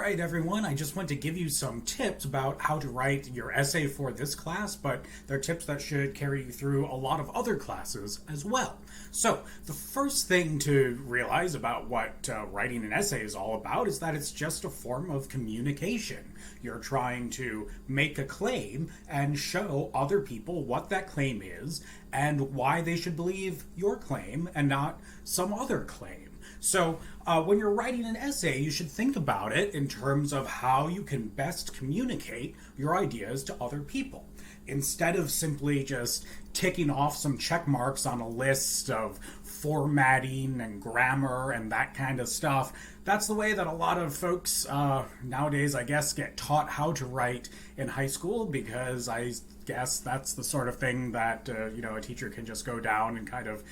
right, everyone, I just want to give you some tips about how to write your essay for this class, but they're tips that should carry you through a lot of other classes as well. So, the first thing to realize about what writing an essay is all about is that it's just a form of communication. You're trying to make a claim and show other people what that claim is and why they should believe your claim and not some other claim. So when you're writing an essay, you should think about it in terms of how you can best communicate your ideas to other people. Instead of simply just ticking off some check marks on a list of formatting and grammar and that kind of stuff, that's the way that a lot of folks nowadays, I guess, get taught how to write in high school, because I guess that's the sort of thing that, a teacher can just go down and kind of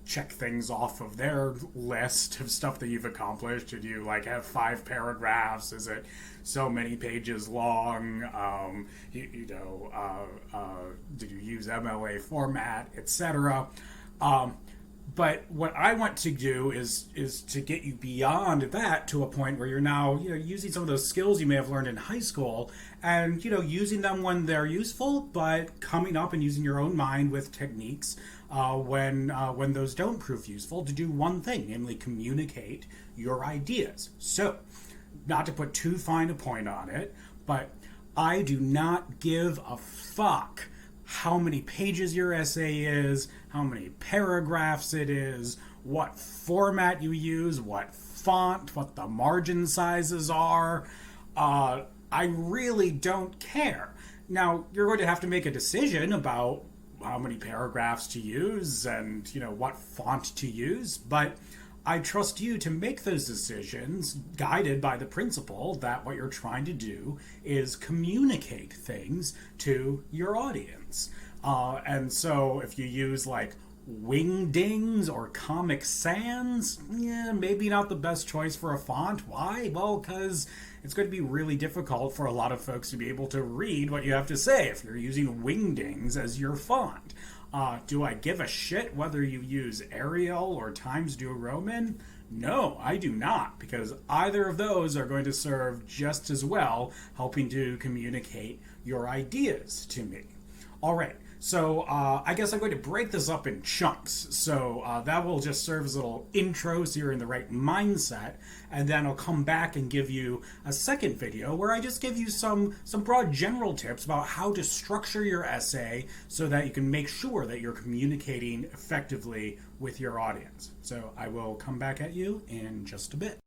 check things off of their list of stuff that you've accomplished. Did you have 5 paragraphs? Is it so many pages long? Did you use MLA format, etc.? But what I want to do is to get you beyond that to a point where you're now using some of those skills you may have learned in high school and using them when they're useful, but coming up and using your own mind with techniques when those don't prove useful to do one thing, namely communicate your ideas. So, not to put too fine a point on it, but I do not give a fuck how many pages your essay is, how many paragraphs it is, what format you use, what font, what the margin sizes are. I really don't care. Now, you're going to have to make a decision about how many paragraphs to use and, what font to use, but I trust you to make those decisions guided by the principle that what you're trying to do is communicate things to your audience. And so if you use Wingdings or Comic Sans, maybe not the best choice for a font. Why? Well, because it's going to be really difficult for a lot of folks to be able to read what you have to say if you're using Wingdings as your font. Do I give a shit whether you use Arial or Times New Roman? No, I do not, because either of those are going to serve just as well helping to communicate your ideas to me. All right, so I guess I'm going to break this up in chunks. So that will just serve as a little intro so you're in the right mindset, and then I'll come back and give you a second video where I just give you some broad general tips about how to structure your essay so that you can make sure that you're communicating effectively with your audience. So I will come back at you in just a bit.